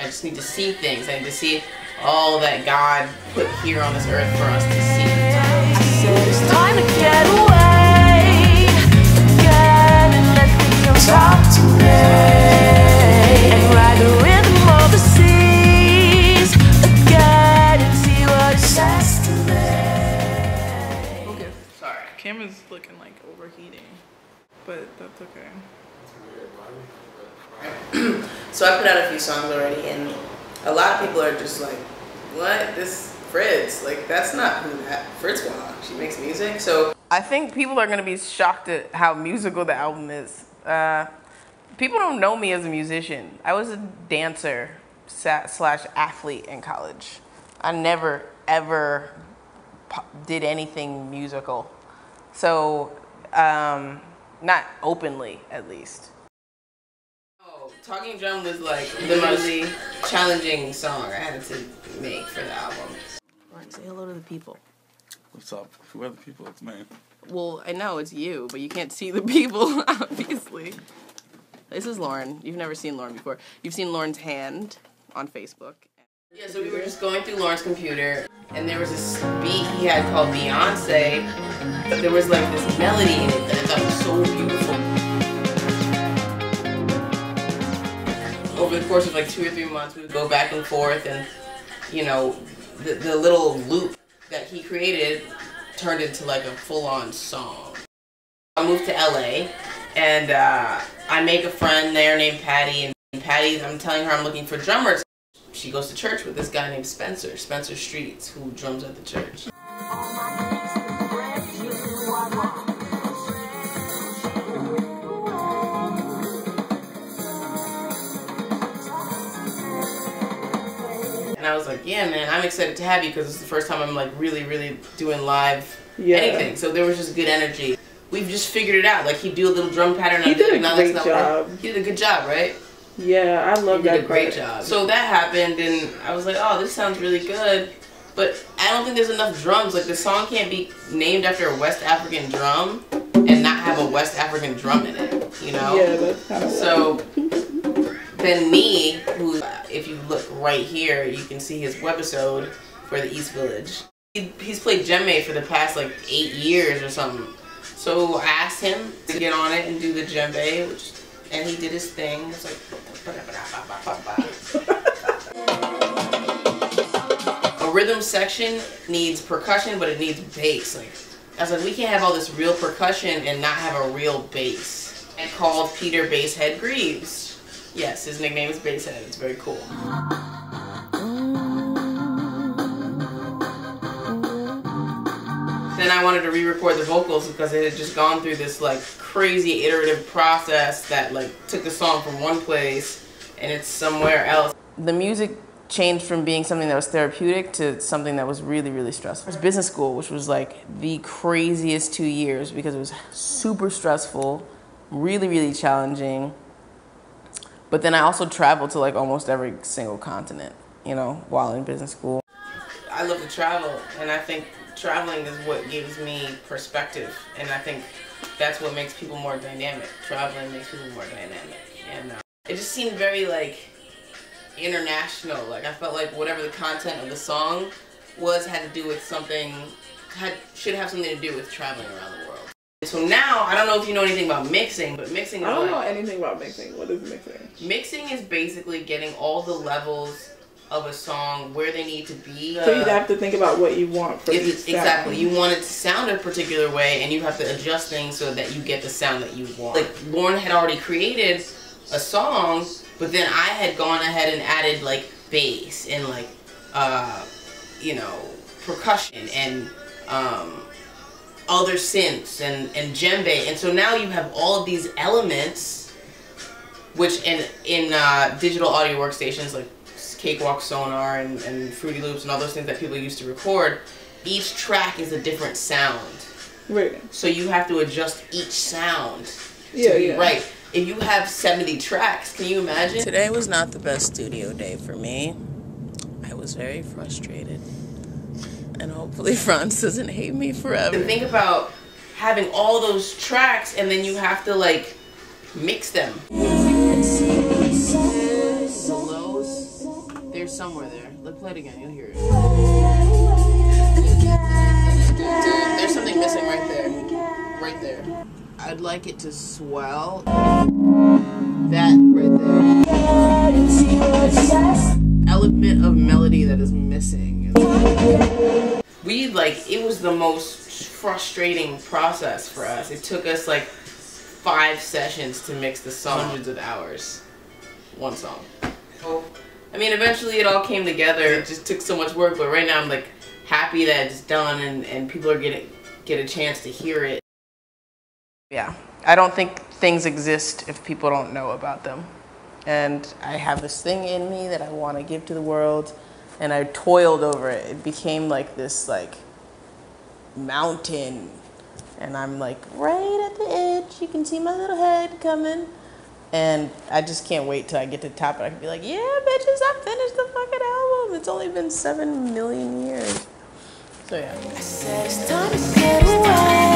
just need to see things. I need to see all that God put here on this earth for us to see. I said it's time to get away, get and let things talk to me, and ride the rhythm of the seas again and see what it says to me. Okay, sorry. Camera's looking like overheating, but that's okay. So I put out a few songs already, and a lot of people are just like, what? This Fritz? Like, that's not who that Fritzwa. She makes music. So I think people are going to be shocked at how musical the album is. People don't know me as a musician. I was a dancer slash athlete in college. I never, ever did anything musical. So, not openly, at least. Talking Drum was like the most challenging song I had to make for the album. Lauren, say hello to the people. What's up? Who are the people? It's me. Well, I know it's you, but you can't see the people, obviously. This is Lauren. You've never seen Lauren before. You've seen Lauren's hand on Facebook. Yeah, so we were just going through Lauren's computer, and there was this beat he had called Beyonce. There was like this melody in it that I thought was so beautiful. Over the course of like 2 or 3 months, we would go back and forth, and you know, the little loop that he created turned into like a full-on song. I moved to LA, and I make a friend there named Patty, and Patty, I'm telling her I'm looking for drummers. She goes to church with this guy named Spencer Streets, who drums at the church. And I was like, yeah, man, I'm excited to have you because it's the first time I'm like really doing live anything. So there was just good energy. We've just figured it out. Like, he'd do a little drum pattern. He did a great job. He did a good job, right? Yeah, I love that. He did a great job. So that happened, and I was like, oh, this sounds really good. But I don't think there's enough drums. Like, the song can't be named after a West African drum and not have a West African drum in it, you know? Yeah, that's kind of so. Then me, who, if you look right here, you can see his webisode for the East Village. He's played djembe for the past like 8 years or something. So I asked him to get on it and do the djembe, and he did his thing. It's like, a rhythm section needs percussion, but it needs bass. Like, I was like, we can't have all this real percussion and not have a real bass. I called Peter Basshead Greaves. Yes, his nickname is Basshead. It's very cool. Then I wanted to re-record the vocals because it had just gone through this like crazy iterative process that like took the song from one place and it's somewhere else. The music changed from being something that was therapeutic to something that was really stressful. It was business school, which was like the craziest 2 years because it was super stressful, really challenging. But then I also traveled to like almost every single continent, you know, while in business school. I love to travel, and I think traveling is what gives me perspective, and I think that's what makes people more dynamic. Traveling makes people more dynamic, and it just seemed very like international. Like, I felt like whatever the content of the song was had to do with something, should have something to do with traveling around the world. So now, I don't know if you know anything about mixing, but mixing is I don't know anything about mixing. What is mixing? Mixing is basically getting all the levels of a song where they need to be. So you have to think about what you want from each sound. Exactly. You want it to sound a particular way, and you have to adjust things so that you get the sound that you want. Like, Lauren had already created a song, but then I had gone ahead and added like bass and like, you know, percussion and other synths and djembe, and so now you have all of these elements, which in digital audio workstations like Cakewalk Sonar and Fruity Loops and all those things that people used to record, each track is a different sound. Right. So you have to adjust each sound to be right. If you have 70 tracks, can you imagine? Today was not the best studio day for me. I was very frustrated. And hopefully Franz doesn't hate me forever. Think about having all those tracks and then you have to like mix them. The lows here somewhere there. Let's play it again, you'll hear it. Dude, there's something missing right there. Right there. I'd like it to swell. That right there. Element of melody that is missing. It was the most frustrating process for us. It took us like 5 sessions to mix the song. Hundreds of hours. One song. I mean, eventually it all came together. It just took so much work, but right now I'm like happy that it's done and people are get a chance to hear it. Yeah, I don't think things exist if people don't know about them. And I have this thing in me that I want to give to the world, and I toiled over it. It became like this mountain, and I'm like right at the edge. You can see my little head coming. And I just can't wait till I get to the top and I can be like, yeah, bitches, I finished the fucking album. It's only been 7 million years. So yeah. I said it's time to get away.